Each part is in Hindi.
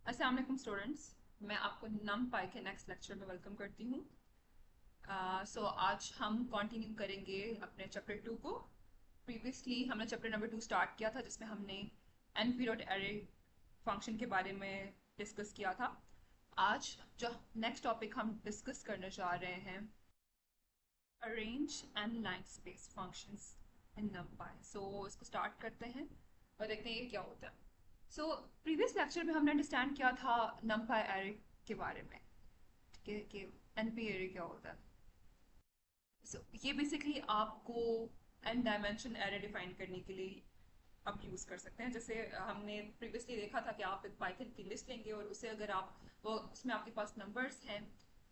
अस्सलाम वालेकुम स्टूडेंट्स। मैं आपको NumPy के नेक्स्ट लेक्चर में वेलकम करती हूँ। आज हम कंटिन्यू करेंगे अपने चैप्टर 2 को। प्रीवियसली हमने चैप्टर नंबर 2 स्टार्ट किया था जिसमें हमने np.array फंक्शन के बारे में डिस्कस किया था। आज जो नेक्स्ट टॉपिक हम डिस्कस करने जा रहे हैं, arrange and line space functions in NumPy। इसको स्टार्ट करते हैं और देखते हैं ये क्या होता है। प्रीवियस लेक्चर में हमने अंडरस्टैंड किया था NumPy एरे के बारे में, ठीक है, कि NP एरे क्या होता है। ये बेसिकली आपको n डायमेंशन एरे डिफाइन करने के लिए आप यूज कर सकते हैं। जैसे हमने प्रीवियसली देखा था कि आप एक पाइथन की लिस्ट लेंगे और उसे अगर आप वो उसमें आपके पास नंबर्स हैं,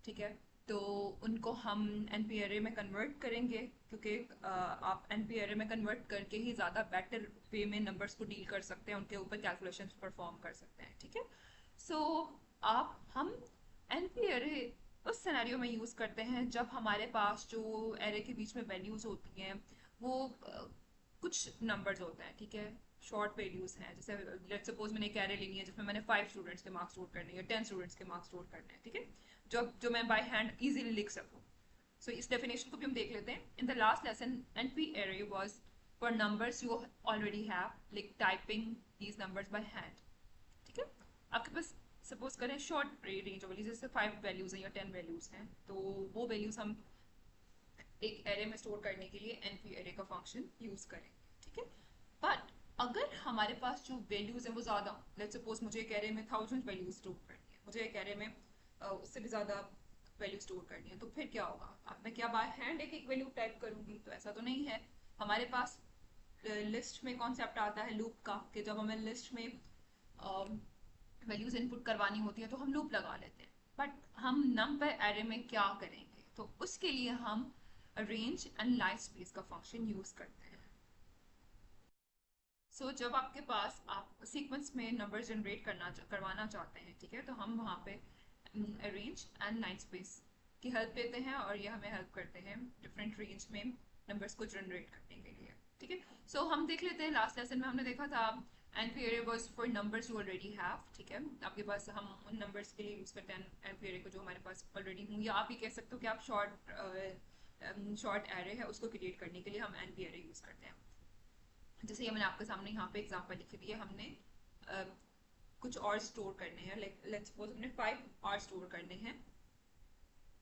ठीक है, तो उनको हम NP एरे में कन्वर्ट करेंगे, क्योंकि आप NP एरे में कन्वर्ट करके ही ज़्यादा बेटर वे में नंबर्स को डील कर सकते हैं, उनके ऊपर कैलकुलेशन परफॉर्म कर सकते हैं, ठीक है। सो आप हम NP एरे उस सिनेरियो में यूज़ करते हैं जब हमारे पास जो एरे के बीच में वैल्यूज़ होती हैं वो कुछ नंबर्स होते हैं, ठीक है, शॉर्ट वैल्यूज हैं। जैसे लेट्स सपोज मैंने एक एरे लेनी है जिसमें मैंने 5 स्टूडेंट्स के मार्क्स स्टोर करने हैं, 10 स्टूडेंट्स के मार्क्स स्टोर करने हैं, ठीक है, जो जो मैं बाय हैंड इजीली लिख सकूं। इस डेफिनेशन को भी हम देख लेते हैं। In the last lesson NP array was for numbers you already have, like typing these numbers by hand, ठीक है। आपके पास सपोज करें शॉर्ट रेंज वाली, जैसे 5 वैल्यूज हैं या 10 वैल्यूज हैं, तो वो वैल्यूज हम एक एरे में स्टोर करने के लिए NP array का फंक्शन यूज करेंगे, ठीक है। बट अगर हमारे पास जो वैल्यूज है वो ज्यादा, लेट्स सपोज मुझे एक एरे में 1000 वैल्यूज स्टोर करनी है, मुझे एक एरे में उससे भी ज्यादा वैल्यू स्टोर करनी है, तो फिर क्या होगा? अब मैं क्या बाय हैंड एक एक वैल्यू टाइप करूंगी? तो ऐसा तो नहीं है। हमारे पास लिस्ट में कॉन्सेप्ट आता है लूप का, कि जब हमें लिस्ट में वैल्यूज इनपुट करवानी होती है तो हम लूप लगा लेते हैं। बट हम NumPy एरे में क्या करेंगे? तो उसके लिए हम अरेंज एंड लाइन स्पेस का फंक्शन यूज करते हैं। जब आपके पास आप सीक्वेंस में नंबर जनरेट करवाना चाहते हैं, ठीक है, तो हम वहाँ पे अरेंज एंड लाइन स्पेस की हेल्प लेते हैं और ये हमें हेल्प करते हैं डिफरेंट रेंज में नंबर्स को जनरेट करने के लिए, ठीक है। हम देख लेते हैं, लास्ट लेसन में हमने देखा था NP array was for numbers you already have, ठीक है। आपके पास हम उन नंबर्स के लिए यूज करते हैं NP array को जो हमारे पास ऑलरेडी हों, या आप ये कह सकते हो कि आप शॉर्ट एरे है उसको क्रिएट करने के लिए हम NP array यूज करते हैं। जैसे ये मैंने आपके सामने यहाँ पे एग्जांपल लिखी हुई है। हमने कुछ और स्टोर करने हैं, लाइक लेट्स सपोज हमने 5 और स्टोर करने हैं,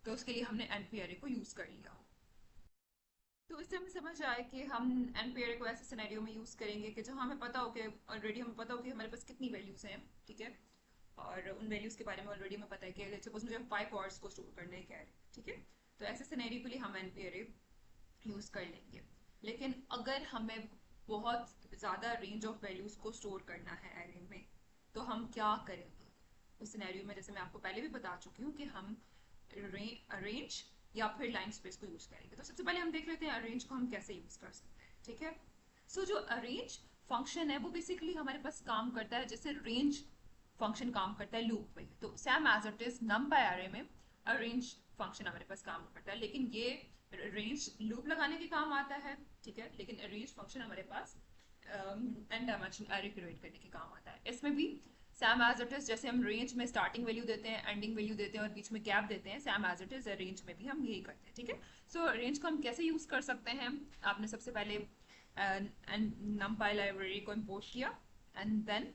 तो उसके लिए हमने NP array को यूज कर लिया। तो इससे हमें समझ आए कि हम NP array को ऐसे सिनेरियो में यूज करेंगे कि जहाँ हमें पता हो कि ऑलरेडी हमें पता हो कि हमारे पास कितनी वैल्यूज हैं, ठीक है, और उन वैल्यूज के बारे में ऑलरेडी हमें पता है कि लेट्स सपोज मुझे 5 वर्ड्स को स्टोर करने हैं, ठीक है। तो ऐसे सिनेरियो के लिए हम NP array यूज कर लेंगे। लेकिन अगर हमें बहुत ज़्यादा रेंज ऑफ वैल्यूज को स्टोर करना है एरे में, तो हम क्या करेंगे उस सिनेरियो में? जैसे मैं आपको पहले भी बता चुकी हूँ कि हम अरेंज या फिर लाइन स्पेस को यूज करेंगे। तो सबसे पहले हम देख लेते हैं अरेंज को हम कैसे यूज कर सकते हैं, ठीक है। जो अरेंज फंक्शन है वो बेसिकली हमारे पास काम करता है जैसे रेंज फंक्शन काम करता है लूप में। तो same as it is NumPy array में अरेंज फंक्शन हमारे पास काम करता है, लेकिन ये रेंज लूप लगाने के काम आता है, ठीक है, लेकिन अरेंज फंक्शन हमारे पास n डायमेंशन एरे क्रिएट करने के काम आता है। इसमें भी सेम एज इट इज, जैसे हम रेंज में स्टार्टिंग वैल्यू देते हैं, एंडिंग वैल्यू देते हैं और बीच में गैप देते हैं, same as it is range में भी हम यही करते हैं, ठीक है। रेंज को हम कैसे यूज कर सकते हैं? आपने सबसे पहले NumPy लाइब्रेरी को इम्पोर्ट किया एंड देन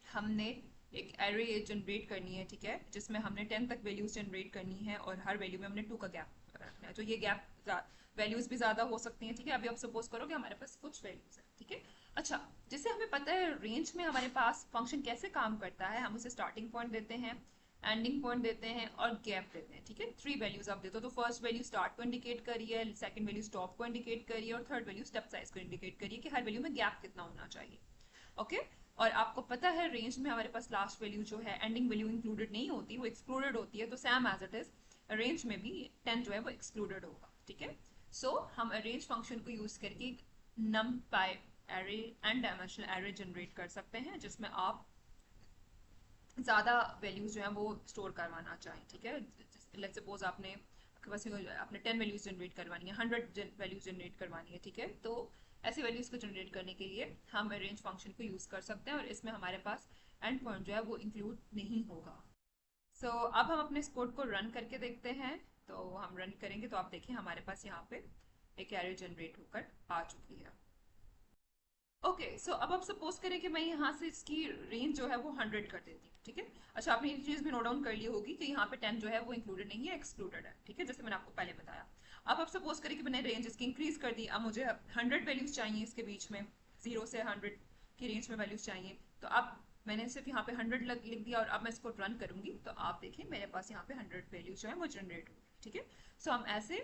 हमने एक एरे जनरेट करनी है, ठीक है, जिसमें हमने 10 तक वैल्यूज जनरेट करनी है और हर वैल्यू में हमने 2 का गैप रखना है। तो ये गैप वैल्यूज भी ज्यादा हो सकती हैं, ठीक है। अभी आप सपोज करो कि हमारे पास कुछ वैल्यूज है, ठीक है। अच्छा, जैसे हमें पता है रेंज में हमारे पास फंक्शन कैसे काम करता है, हम उसे स्टार्टिंग पॉइंट देते हैं, एंडिंग पॉइंट देते हैं और गैप देते हैं, ठीक है। 3 वैल्यूज आप देते हो, तो फर्स्ट वैल्यू स्टार्ट को इंडिकेट करिए, सेकंड वैल्यू स्टॉप को इंडिकेट करिए और थर्ड वैल्यू स्टेप साइज को इंडिकेट करिए कि हर वैल्यू में गैप कितना होना चाहिए, ओके। और आपको पता है रेंज में हमारे पास लास्ट वैल्यू जो है एंडिंग वैल्यू इंक्लूडेड नहीं होती, वो एक्सक्लूडेड होती है। तो same as it is range में भी 10 जो है वो एक्सक्लूडेड होगा, ठीक है। हम अरेंज फंक्शन को यूज करके NumPy array and dimensional array generate कर सकते हैं, जिसमें आप ज्यादा वैल्यूज जो है वो स्टोर करवाना चाहें, ठीक है। लेट्स सपोज आपके पास आपने 10 वैल्यूज जनरेट करवानी है, 100 वैल्यूज जनरेट करवानी है, ठीक है। तो ऐसे वैल्यूज को जनरेट करने के लिए हम अरेंज फंक्शन को यूज कर सकते हैं और इसमें हमारे पास एंड पॉइंट जो है वो इंक्लूड नहीं होगा। सो अब हम अपने इस कोड को रन करके देखते हैं। तो हम रन करेंगे तो आप देखिए हमारे पास यहाँ पे एक एरे जनरेट होकर आ चुकी है। ओके सो अब आप सपोज करें कि मैं यहाँ से इसकी रेंज जो है वो 100 कर देती हूँ, ठीक है। अच्छा, आपने ये चीज भी नोट डाउन कर ली होगी कि यहाँ पे 10 जो है वो इंक्लूडेड नहीं है, एक्सक्लूडेड है, ठीक है, जैसे मैंने आपको पहले बताया। अब आप सपोज करें कि मैंने रेंज इसकी इंक्रीज कर दी, अब मुझे 100 वैल्यूज चाहिए इसके बीच में, 0 से 100 की रेंज में वैल्यूज चाहिए। तो अब मैंने सिर्फ यहाँ पे 100 लिख दिया और अब मैं इसको रन करूंगी तो आप देखिए मेरे पास यहाँ पे 100 वैल्यूज जो है वो जनरेट होगी, ठीक है। सो हम ऐसे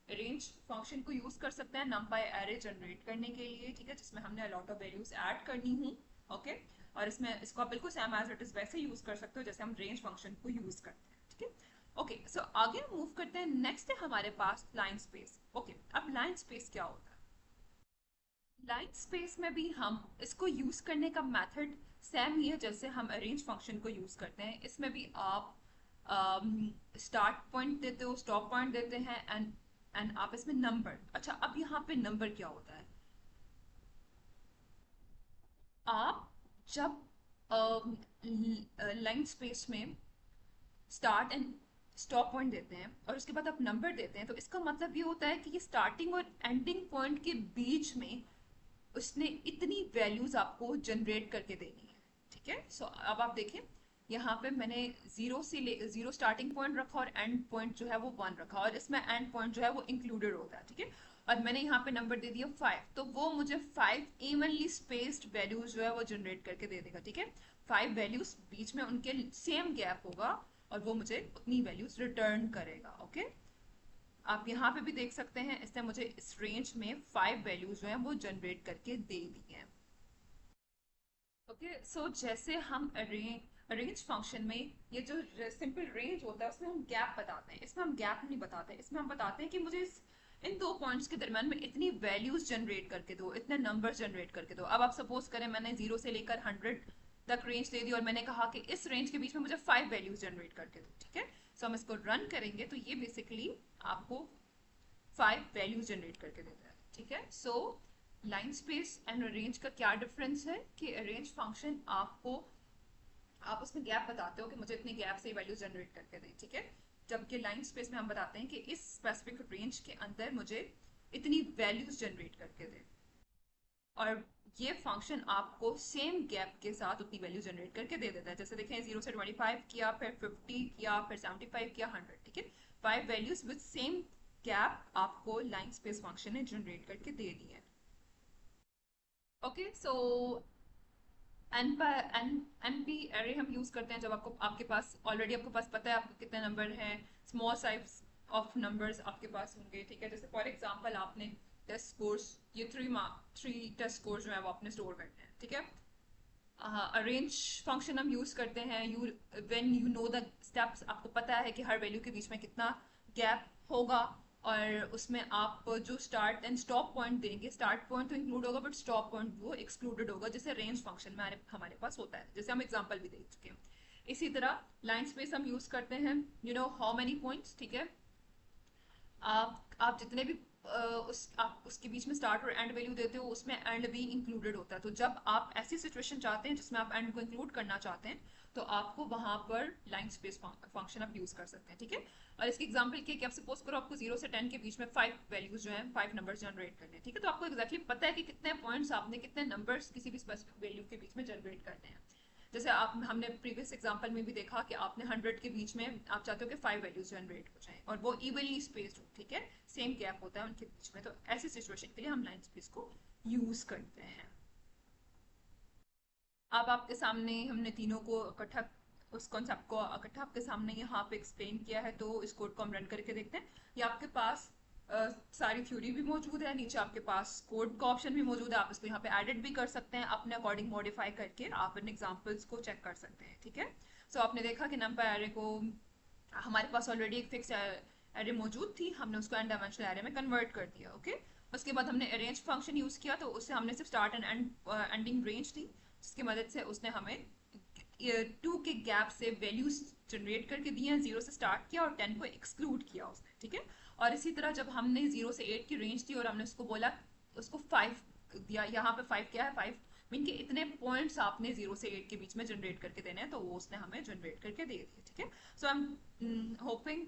रेंज फंक्शन को यूज कर सकते हैं numpy array जनरेट करने के लिए, ठीक है, जिसमें हमने अलॉट ऑफ वैल्यूज ऐड करनी हूँ। ओके, और इसमें इसको आप बिल्कुल सेम एज इट इज वैसे यूज कर सकते हो जैसे हम रेंज फंक्शन को यूज करते हैं, ठीक है। ओके सो आगे हम मूव करते हैं। नेक्स्ट है हमारे पास लाइन स्पेस। ओके, अब लाइन स्पेस क्या होता है? लाइन स्पेस में भी हम इसको यूज करने का मेथड सेम ही है जैसे हम अरेंज फंक्शन को यूज करते हैं। इसमें भी आप स्टार्ट पॉइंट देते हो, स्टॉप पॉइंट देते हैं, एंड आप इसमें नंबर। अच्छा, अब यहाँ पे नंबर क्या होता है? आप जब लाइन स्पेस में स्टार्ट एंड स्टॉप पॉइंट देते हैं और उसके बाद आप नंबर देते हैं तो इसका मतलब ये होता है कि ये स्टार्टिंग और एंडिंग पॉइंट के बीच में उसने इतनी वैल्यूज आपको जनरेट करके देनी है, ठीक है। सो अब आप देखें यहाँ पे मैंने जीरो स्टार्टिंग पॉइंट रखा और एंड पॉइंट जो है वो 1 रखा, और इसमें एंड पॉइंट जो है वो इंक्लूडेड होता है, ठीक है। और मैंने यहाँ पे नंबर दे दिया 5, तो वो मुझे 5 इवनली स्पेस्ड वैल्यूज जो है वो जनरेट करके दे देगा, ठीक है। 5 वैल्यूज बीच में उनके सेम गैप होगा और वो मुझे उतनी वैल्यूज रिटर्न करेगा। ओके, आप यहाँ पे भी देख सकते हैं इसने मुझे इस रेंज में 5 वैल्यूज जो है वो जनरेट करके दे दी है। ओके सो जैसे हम अरेंज फंक्शन में ये जो सिंपल रेंज होता है उसमें हम गैप बताते हैं, इसमें हम गैप नहीं बताते, इसमें हम बताते हैं कि मुझे इन दो पॉइंट्स के दरम्यान में इतनी वैल्यूज जनरेट करके दो, इतने नंबर जनरेट करके दो। अब आप सपोज करें मैंने 0 से लेकर 100 तक रेंज दे दी और मैंने कहा कि इस रेंज के बीच में मुझे 5 वैल्यूज जनरेट करके दो, ठीक है। सो हम इसको रन करेंगे तो ये बेसिकली आपको 5 वैल्यूज जनरेट करके देता है, ठीक है। So line space and arrange का क्या डिफरेंस है कि अरेंज फंक्शन आपको, आप उसमें गैप बताते हो कि मुझे इतने गैप से वैल्यू जनरेट करके दें, ठीक है। जबकि लाइन स्पेस में हम बताते हैं कि इस स्पेसिफिक रेंज के अंदर मुझे इतनी वैल्यूज जनरेट करके दें, और ये फंक्शन आपको सेम गैप के साथ उतनी वैल्यू जनरेट करके दे देता है। जैसे देखें 0 से 25 किया, फिर 50 किया, फिर 75 किया, 100, ठीक है। 5 वैल्यूज विद सेम गैप आपको लाइन स्पेस फंक्शन ने जनरेट करके दे दी है। ओके सो एनपी एरे हम यूज करते हैं जब आपको, आपके पास ऑलरेडी आपको पास पता है आपको कितने नंबर हैं, स्मॉल साइज ऑफ नंबर्स आपके पास होंगे, ठीक है। जैसे फॉर एग्जांपल आपने टेस्ट स्कोर्स, ये 3 टेस्ट स्कोर्स जो है वो आपने स्टोर करते हैं, ठीक है। अरेंज फंक्शन हम यूज करते हैं you when you know the steps, आपको पता है कि हर वैल्यू के बीच में कितना गैप होगा, और उसमें आप जो स्टार्ट एंड स्टॉप पॉइंट देंगे, स्टार्ट पॉइंट तो इंक्लूड होगा बट स्टॉप पॉइंट वो एक्सक्लूडेड होगा, जैसे रेंज फंक्शन में हमारे पास होता है, जैसे हम एग्जांपल भी देख चुके हैं। इसी तरह लाइन स्पेस हम यूज करते हैं, you know how many points, ठीक है। आप जितने भी आप उसके बीच में स्टार्ट और एंड वैल्यू देते हो उसमें एंड भी इंक्लूडेड होता है। तो जब आप ऐसी सिचुएशन चाहते हैं जिसमें आप एंड को इंक्लूड करना चाहते हैं तो आपको वहां पर लाइन स्पेस फंक्शन आप यूज कर सकते हैं, ठीक है। और इसकी एग्जांपल के कि आप सपोज करो आपको 0 से 10 के बीच में 5 वैल्यूज जो है 5 नंबर जनरेट करने हैं, ठीक है। तो आपको एक्जैक्टली पता है कि कितने पॉइंट्स आपने कितने नंबर्स किसी भी स्पेसिफिक वैल्यू के बीच में जनरेट करने हैं। जैसे आप हमने प्रीवियस एग्जांपल में भी देखा कि आपने 100 के बीच में आप चाहते हो कि 5 वैल्यूज जनरेट हो जाएं और वो इवनली स्पेस्ड हो, ठीक है, सेम गैप होता है उनके बीच में। तो ऐसी सिचुएशन के लिए हम लाइन स्पेस को यूज करते हैं। अब आपके सामने हमने तीनों को इकट्ठा, उस कॉन्सेप्ट को इकट्ठा आपके सामने यहाँ पे एक्सप्लेन किया है, तो इस कोड को हम रन करके देखते हैं। ये आपके पास सारी थ्योरी भी मौजूद है, नीचे आपके पास कोड का ऑप्शन भी मौजूद है, आप इसको यहाँ पे एडिट भी कर सकते हैं, अपने अकॉर्डिंग मॉडिफाई करके आप इन एग्जांपल्स को चेक कर सकते हैं, ठीक है। सो आपने देखा कि नंबर एरे को, हमारे पास ऑलरेडी एक फिक्स एरे मौजूद थी, हमने उसको एन डायमेंशनल एरे में कन्वर्ट कर दिया, ओके। उसके बाद हमने अरेंज फंक्शन यूज किया, तो उससे हमने सिर्फ स्टार्ट एंड एंडिंग रेंज दी, जिसकी मदद से उसने हमें 2 के गैप से वैल्यूज जनरेट करके दी हैं। 0 से स्टार्ट किया और 10 को एक्सक्लूड किया उसने, ठीक है। और इसी तरह जब हमने 0 से 8 की रेंज दी और हमने उसको बोला, उसको 5 दिया, यहाँ पे 5 क्या है, 5 मीन के इतने पॉइंट्स आपने 0 से 8 के बीच में जनरेट करके देने हैं, तो वो उसने हमें जनरेट करके दे दिए, ठीक है। सो आई एम होपिंग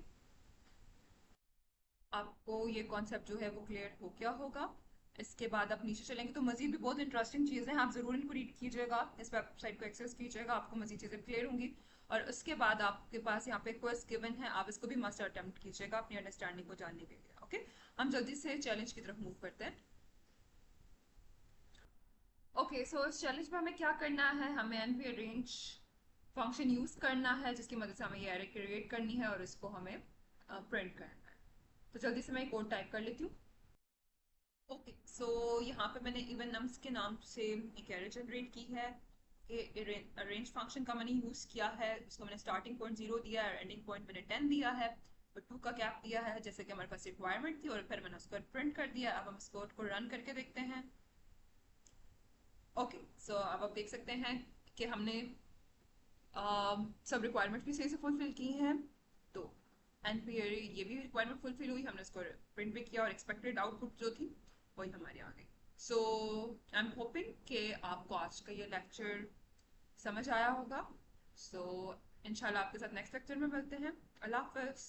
आपको ये कॉन्सेप्ट जो है वो क्लियर हो गया होगा। इसके बाद आप नीचे चलेंगे तो मजीद भी बहुत इंटरेस्टिंग चीज़ें हैं, आप ज़रूर इनको रीड कीजिएगा, इस वेबसाइट को एक्सेस कीजिएगा, आपको मजीद चीज़ें क्लियर होंगी। और उसके बाद आपके पास यहाँ पे क्वेश्चन गिवन है, आप इसको भी मस्ट अटेम्प्ट कीजिएगा अपनी अंडरस्टैंडिंग को जानने के लिए। ओके, हम जल्दी से चैलेंज की तरफ मूव करते हैं। ओके, सो इस चैलेंज में हमें क्या करना है, हमें एनपी अरेंज फंक्शन यूज़ करना है, जिसकी मदद से हमें ये एरे क्रिएट करनी है और इसको हमें प्रिंट करना है। तो जल्दी से मैं कोड टाइप कर लेती हूँ। ओके, सो यहाँ पे मैंने इवन नम्स के नाम से एक एरे जनरेट की है। अरेंज फंक्शन का मैंने यूज़ किया है, उसको मैंने स्टार्टिंग पॉइंट 0 दिया है, एंडिंग पॉइंट मैंने 10 दिया है, और 2 का गैप दिया है जैसे कि हमारे पास रिक्वायरमेंट थी, और फिर मैंने उसको प्रिंट कर दिया। अब हम इस कोड को रन करके देखते हैं। ओके, सो अब आप देख सकते हैं कि हमने सब रिक्वायरमेंट भी सही से फुलफिल की हैं। तो एंड फिर ये भी रिक्वायरमेंट फुलफिल हुई, हमने उसको प्रिंट भी किया और एक्सपेक्टेड आउटपुट जो थी वही हमारे आ गई। सो आई एम होपिंग कि आपको आज का ये लेक्चर समझ आया होगा। सो इंशाल्लाह आपके साथ नेक्स्ट लेक्चर में मिलते हैं। अल्लाह हाफिज़।